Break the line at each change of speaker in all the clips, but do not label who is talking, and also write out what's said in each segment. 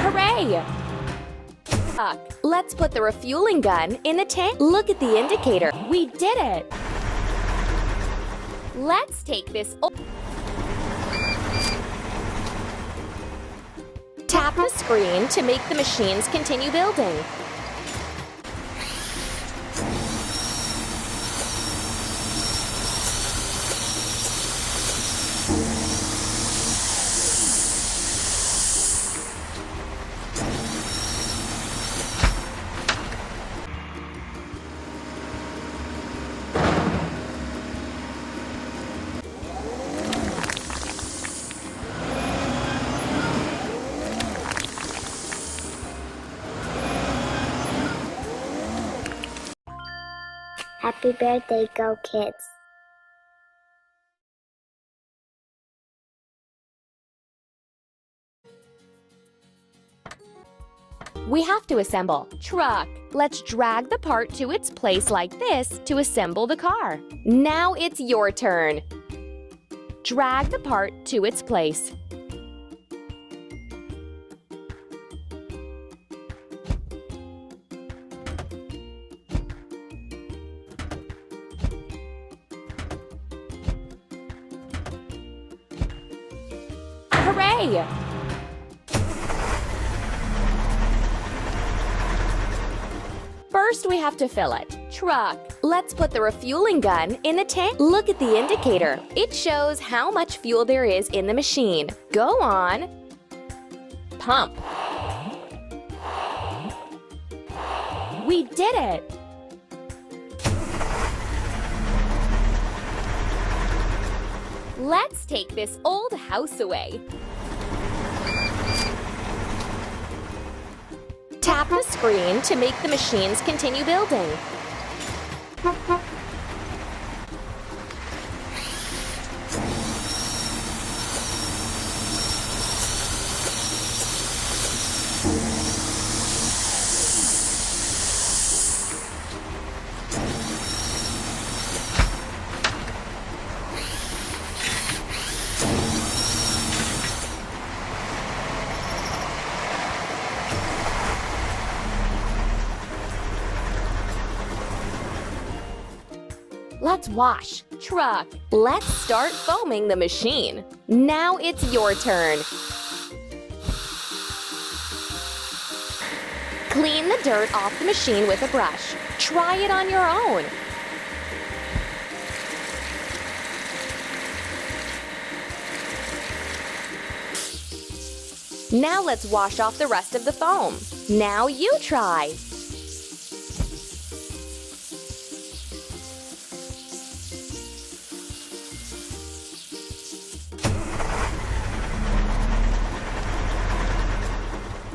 Hooray! Let's put the refueling gun in the tank. Look at the indicator. We did it! Let's take this. Tap the screen to make the machines continue building.
Happy birthday, Go Kids!
We have to assemble. Truck. Let's drag the part to its place like this to assemble the car. Now it's your turn. Drag the part to its place. Hooray! First, we have to fill it. Truck. Let's put the refueling gun in the tank. Look at the indicator. It shows how much fuel there is in the machine. Go on. Pump. We did it! Let's take this old house away. Tap the screen to make the machines continue building. Let's wash. Truck. Let's start foaming the machine. Now it's your turn. Clean the dirt off the machine with a brush. Try it on your own. Now let's wash off the rest of the foam. Now you try.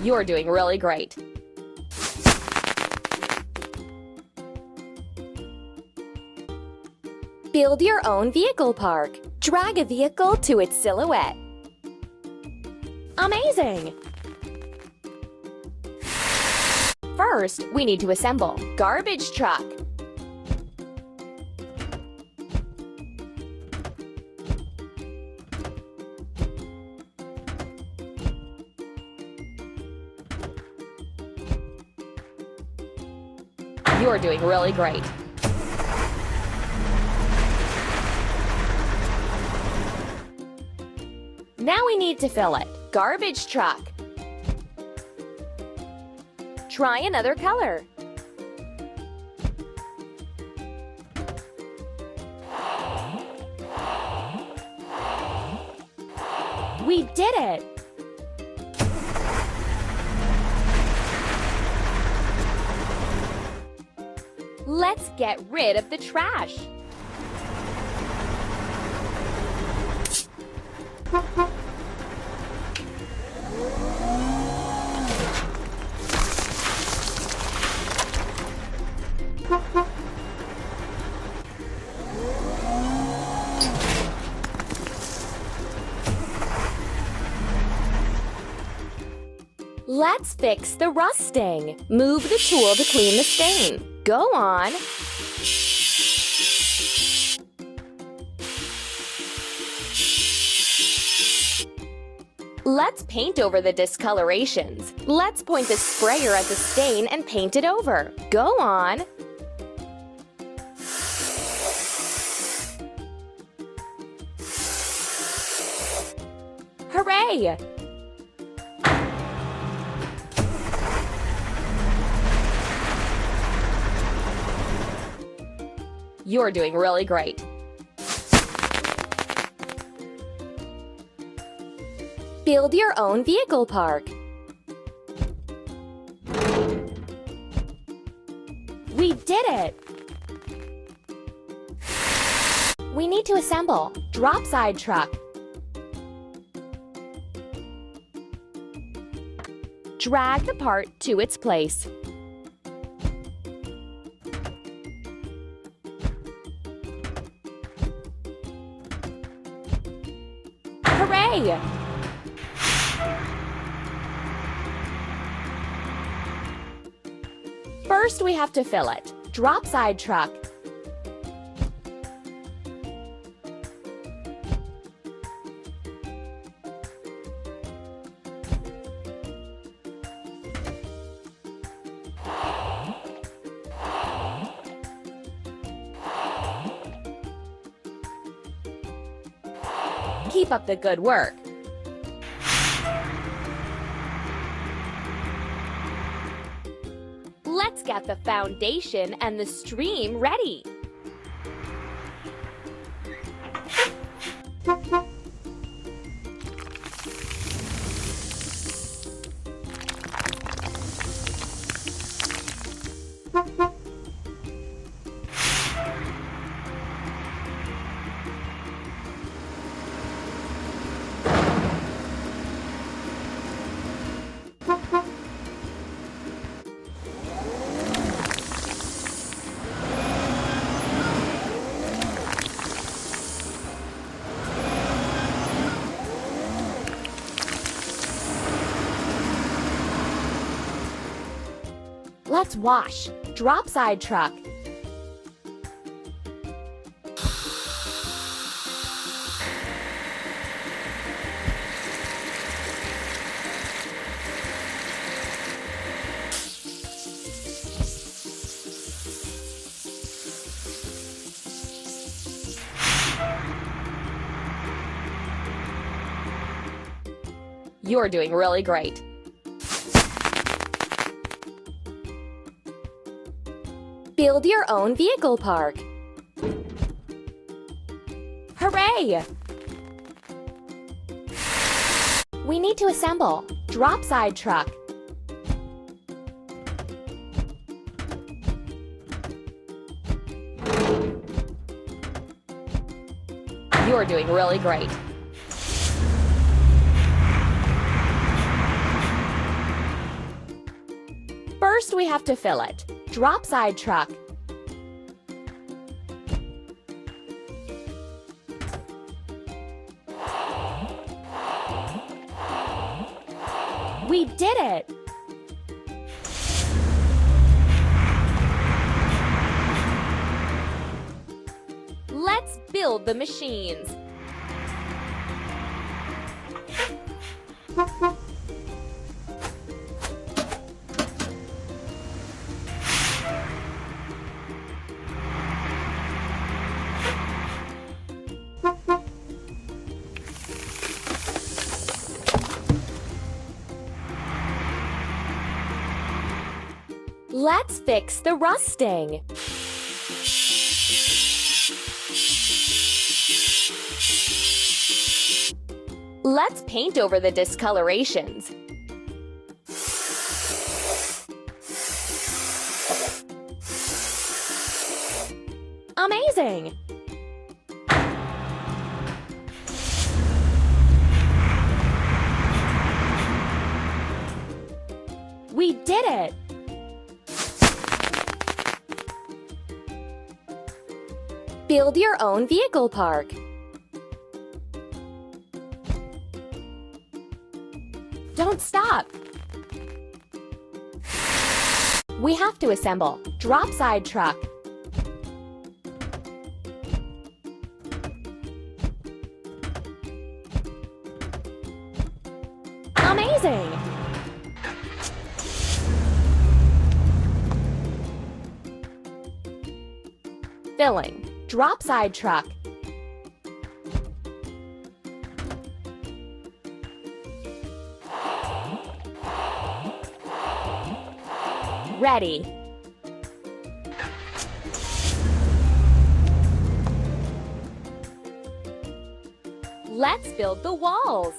You're doing really great. Build your own vehicle park. Drag a vehicle to its silhouette. Amazing! First, we need to assemble. Garbage truck. You're doing really great. Now we need to fill it. Garbage truck. Try another color. We did it! Let's get rid of the trash. Let's fix the rusting. Move the tool to clean the stain. Go on. Let's paint over the discolorations. Let's point the sprayer at the stain and paint it over. Go on. Hooray! You're doing really great. Build your own vehicle park. We did it! We need to assemble. Drop side truck. Drag the part to its place. Hooray! First, we have to fill it. Drop side truck. Keep up the good work. Let's get the foundation and the stream ready. Let's wash. Drop side truck. You're doing really great. Build your own vehicle park. Hooray! We need to assemble. Drop side truck. You're doing really great. First, we have to fill it. Drop side truck. We did it! Let's build the machines. Let's fix the rusting. Let's paint over the discolorations. Amazing! We did it! Build your own vehicle park. Don't stop! We have to assemble. Drop side truck. building. Filling. Drop side truck. Ready. Let's build the walls.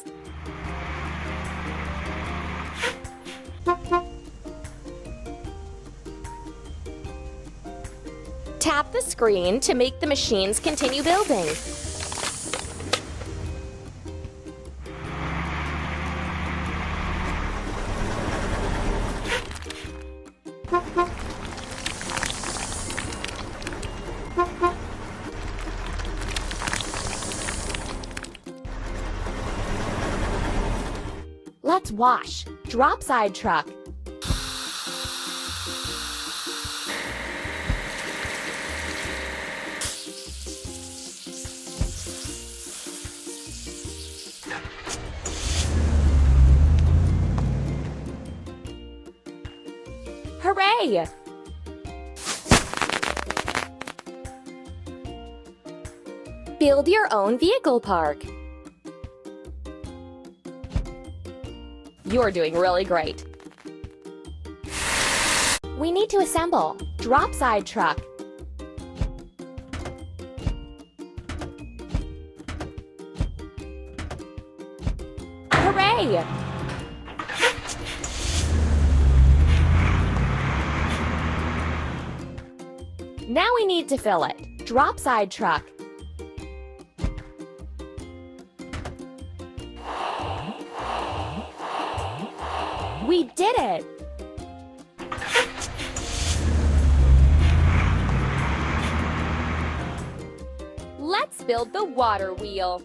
Tap the screen to make the machines continue building. Let's wash. Drop side truck. Hooray! Build your own vehicle park. You're doing really great. We need to assemble. Drop side truck. Hooray! Now we need to fill it. Drop side truck. We did it! Let's build the water wheel.